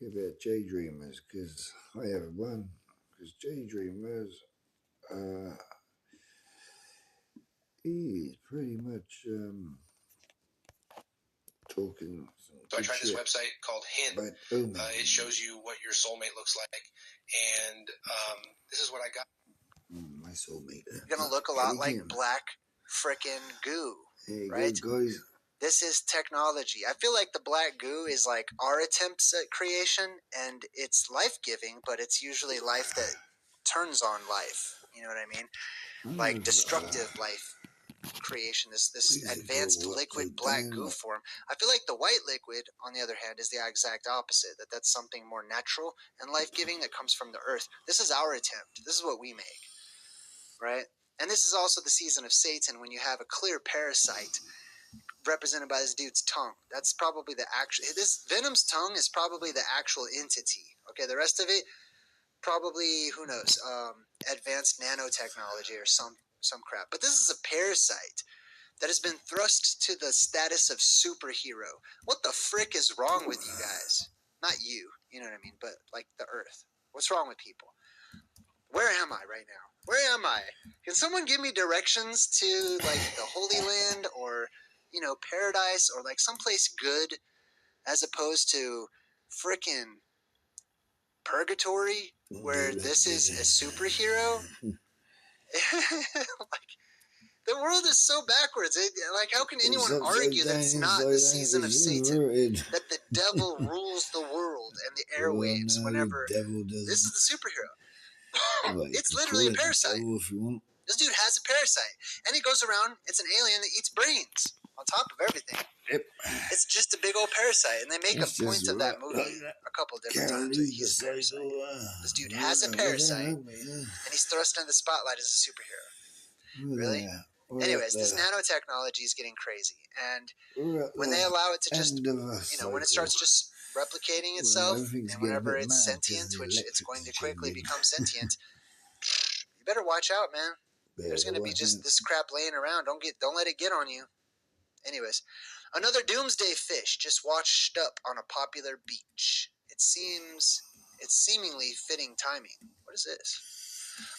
about Daydreamers, because I have one. Because Daydreamers, he's pretty much talking. So I tried this website called Hint. It shows you what your soulmate looks like, and this is what I got. My soulmate. You're gonna look a lot like black frickin' goo, right? Guys. This is technology. I feel like the black goo is like our attempts at creation, and it's life-giving, but it's usually life that turns on life. You know what I mean? Like destructive life creation, this advanced liquid black goo form. I feel like the white liquid, on the other hand, is the exact opposite. That's something more natural and life-giving that comes from the earth. This is our attempt. This is what we make, right? And this is also the season of Satan, when you have a clear parasite represented by this dude's tongue. That's probably the actual. This Venom's tongue is probably the actual entity. Okay, the rest of it, probably, who knows, advanced nanotechnology or some crap. But this is a parasite that has been thrust to the status of superhero. What the frick is wrong with you guys? Not you, you know what I mean, but like the earth. What's wrong with people? Where am I right now? Where am I? Can someone give me directions to like the Holy Land, or, you know, paradise, or like someplace good, as opposed to frickin' purgatory, where this is a superhero? Like, the world is so backwards. Like, how can anyone argue that it's not the season of Satan? That the devil rules the world and the airwaves whenever this is the superhero. It's literally a parasite. This dude has a parasite, and he goes around. It's an alien that eats brains on top of everything. Yep. It's just a big old parasite, and they make a point of that movie a couple different times. That he's a parasite. This dude has a parasite, and he's thrust into the spotlight as a superhero. Really? Anyways, this nanotechnology is getting crazy, and when they allow it to just, you know, when it starts just replicating itself, and whenever it's sentient, which it's going to quickly become sentient, you better watch out, man. There's going to be just this crap laying around. Don't let it get on you. Anyways, another doomsday fish just washed up on a popular beach. It's seemingly fitting timing. What is this?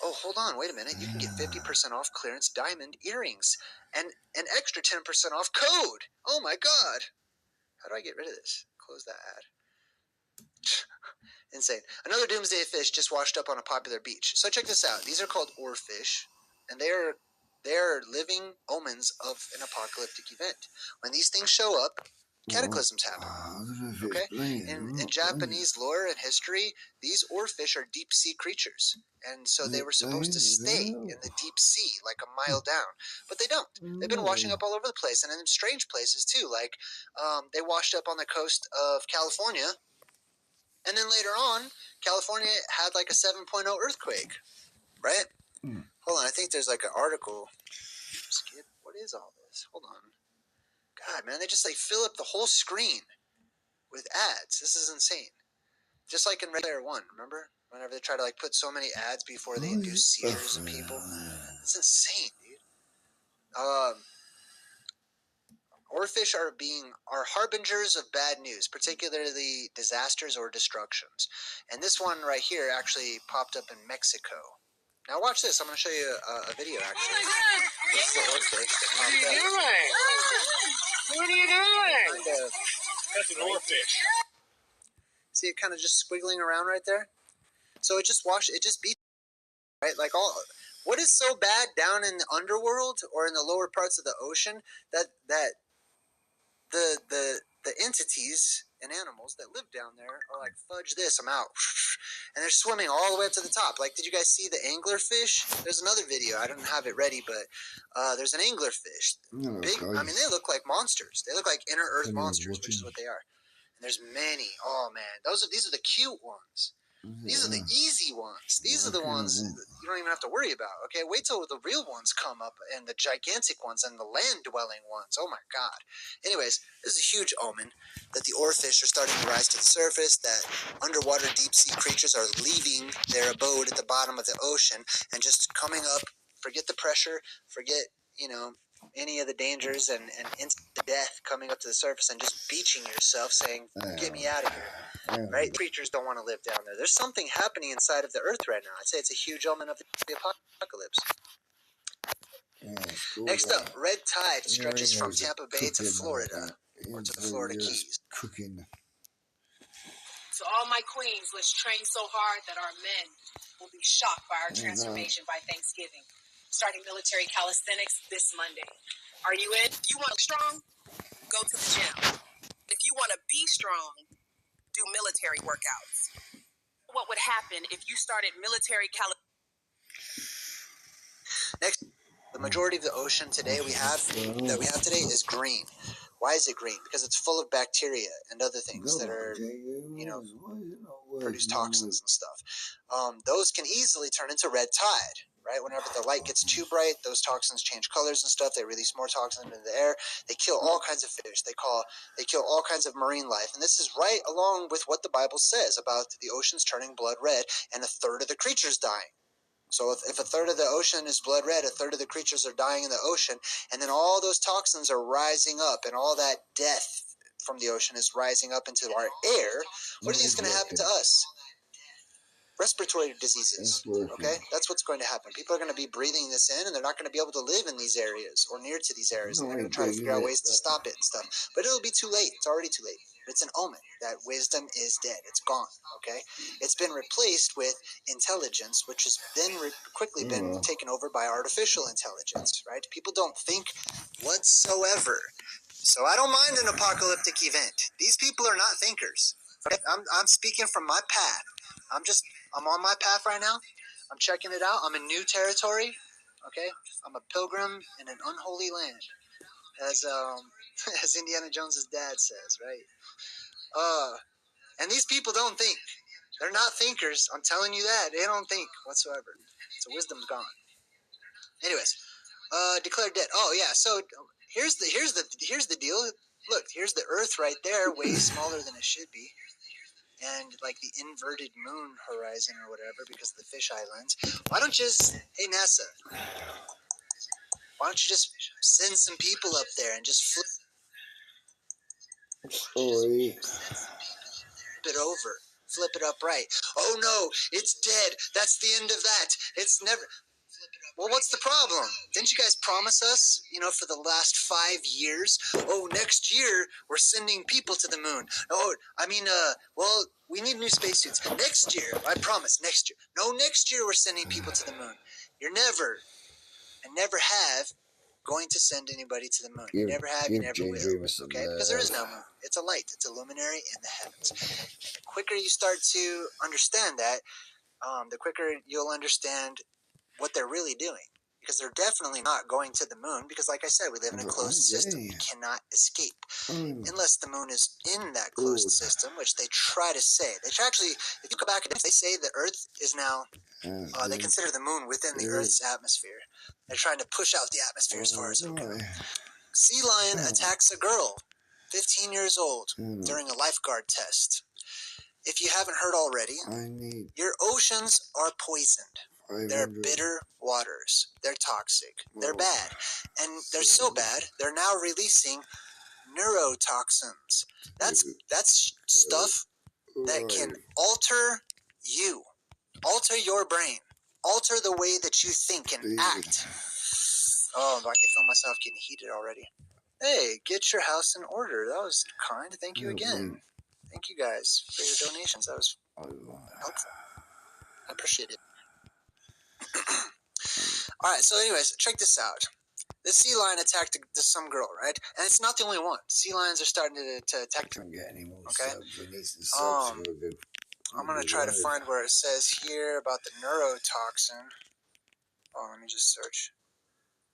Oh, hold on, wait a minute. You can get 50% off clearance diamond earrings and an extra 10% off code. Oh my god. How do I get rid of this? Close that ad. Insane. Another doomsday fish just washed up on a popular beach. So check this out. These are called oarfish, and they're living omens of an apocalyptic event. When these things show up, cataclysms happen. Okay? In Japanese lore and history, these oarfish are deep-sea creatures. And so they were supposed to stay in the deep sea, like a mile down. But they don't. They've been washing up all over the place, and in strange places, too. Like, they washed up on the coast of California. And then later on, California had like a 7.0 earthquake. Right? Hold on, I think there's like an article. Skip, what is all this? Hold on. God, man, they just like fill up the whole screen with ads. This is insane. Just like in Red Player One, remember? Whenever they try to like put so many ads before they induce seizures in people. It's insane, dude. Oarfish are harbingers of bad news, particularly disasters or destructions. And this one right here actually popped up in Mexico. Now watch this. I'm going to show you a video, actually. Oh my god! This is the oarfish that popped up. What are you doing? Kind of, that's an oarfish. See it kind of just squiggling around right there? So it just beats, right? Like what is so bad down in the underworld or in the lower parts of the ocean that the entities and animals that live down there are like, fudge this, I'm out. And they're swimming all the way up to the top. Like, did you guys see the anglerfish? There's another video. I don't have it ready, but there's an anglerfish. Big. I mean, they look like monsters. They look like inner earth monsters, which is what they are. And there's many. Oh, man. These are the cute ones. These are the easy ones. These are the ones you don't even have to worry about. Okay, wait till the real ones come up, and the gigantic ones, and the land-dwelling ones. Oh my god. Anyways, this is a huge omen that the oarfish are starting to rise to the surface, that underwater deep-sea creatures are leaving their abode at the bottom of the ocean and just coming up. Forget the pressure, forget, you know, any of the dangers and instant death coming up to the surface and just beaching yourself saying, get me out of here. right? Creatures don't want to live down there. There's something happening inside of the earth right now. I'd say it's a huge omen of the apocalypse. Next up, red tide stretches from Tampa Bay to Florida, or to the Florida Keys. Cooking. To all my queens, let's train so hard that our men will be shocked by our transformation by Thanksgiving. Starting military calisthenics this Monday. Are you in? You want to be strong? Go to the gym. If you want to be strong, do military workouts. What would happen if you started military calisthenics? Next, the majority of the ocean today we have today is green. Why is it green? Because it's full of bacteria and other things that are, produce toxins and stuff. Those can easily turn into red tide, right? Whenever the light gets too bright, those toxins change colors and stuff. They release more toxins into the air. They kill all kinds of fish. They kill all kinds of marine life. And this is right along with what the Bible says about the oceans turning blood red and a third of the creatures dying. So if a third of the ocean is blood red, a third of the creatures are dying in the ocean, and then all those toxins are rising up, and all that death from the ocean is rising up into our air, what is going to happen to us? Respiratory diseases, okay? That's what's going to happen. People are going to be breathing this in, and they're not going to be able to live in these areas or near to these areas, and they're going to try to figure out ways to stop it and stuff. But it'll be too late. It's already too late. It's an omen that wisdom is dead. It's gone, okay? It's been replaced with intelligence, which has then quickly been taken over by artificial intelligence, right? People don't think whatsoever. So I don't mind an apocalyptic event. These people are not thinkers. Okay? I'm speaking from my path. I'm on my path right now. I'm checking it out. I'm in new territory, okay? I'm a pilgrim in an unholy land, as as Indiana Jones's dad says, right? And these people don't think. They're not thinkers. I'm telling you that. They don't think whatsoever. So wisdom's gone. Anyways, declared dead. Oh yeah. So here's the deal. Look, here's the Earth right there, way smaller than it should be, and like the inverted moon horizon or whatever because of the fish islands. Why don't you just, hey NASA, why don't you just send some people up there and just flip it over? Flip it upright. Oh no, it's dead. That's the end of that. It's never. Well, what's the problem? Didn't you guys promise us, for the last 5 years? Oh, next year we're sending people to the moon. Oh, well, we need new spacesuits. Next year, I promise, next year. No, next year we're sending people to the moon. You're never, and never have, going to send anybody to the moon. You never have, you never will. Okay? Because there is no moon. It's a light. It's a luminary in the heavens. And the quicker you start to understand that, the quicker you'll understand what they're really doing, because they're definitely not going to the moon, because like I said, we live in a closed system. We cannot escape unless the moon is in that closed system, which they try to say. They try actually, if you go back, they say the Earth is now, they consider the moon within the Earth's atmosphere. They're trying to push out the atmosphere as far as it can go. Sea lion attacks a girl, 15 years old, during a lifeguard test. If you haven't heard already, your oceans are poisoned. They're bitter waters. They're toxic. They're bad. And they're so bad, they're now releasing neurotoxins. That's stuff that can alter you, alter your brain, alter the way that you think and act. Oh, I can feel myself getting heated already. Hey, get your house in order. That was kind. Thank you again. Thank you guys for your donations. That was helpful. I appreciate it. Alright, so anyways, check this out. This sea lion attacked some girl, right? And it's not the only one. Sea lions are starting to attack. Okay? I'm going to try to find where it says here about the neurotoxin. Oh, let me just search.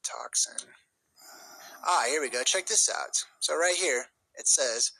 Toxin. Here we go. Check this out. So right here, it says,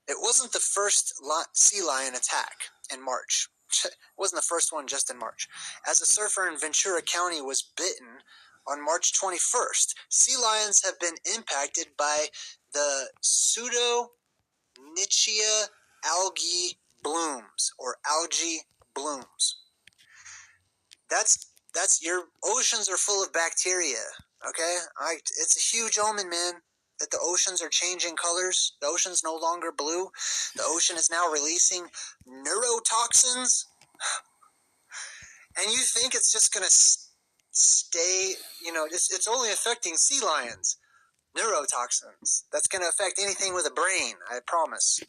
it wasn't the first sea lion attack in March. It wasn't the first one just in March. As a surfer in Ventura County was bitten on March 21st, sea lions have been impacted by the pseudonychia algae blooms, or algae blooms. That's your oceans are full of bacteria. Okay, it's a huge omen, man. that the oceans are changing colors? The ocean's no longer blue. The ocean is now releasing neurotoxins. And you think it's just going to stay, it's only affecting sea lions. Neurotoxins. That's going to affect anything with a brain, I promise.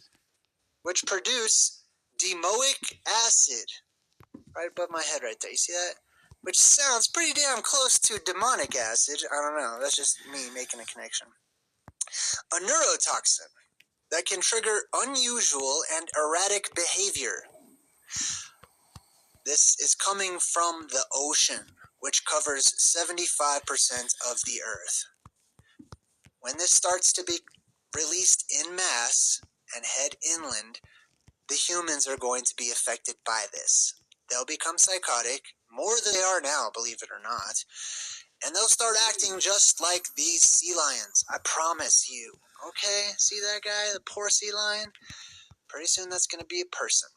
Which produce demoic acid. Right above my head right there. You see that? Which sounds pretty damn close to demonic acid. I don't know. That's just me making a connection. A neurotoxin that can trigger unusual and erratic behavior. This is coming from the ocean, which covers 75% of the Earth. When this starts to be released en masse and head inland, the humans are going to be affected by this. They'll become psychotic, more than they are now, believe it or not, and they'll start acting just like these sea lions. I promise you. Okay? See that guy, the poor sea lion? Pretty soon that's going to be a person.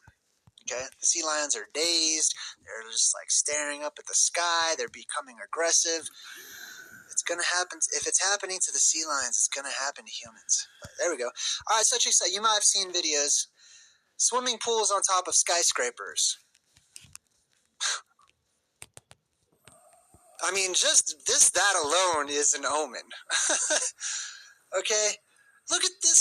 Okay? The sea lions are dazed. They're just like staring up at the sky. They're becoming aggressive. It's going to happen. If it's happening to the sea lions, it's going to happen to humans. But there we go. All right, so check this out. You might have seen videos. Swimming pools on top of skyscrapers. I mean, just that alone is an omen. Okay? Look at this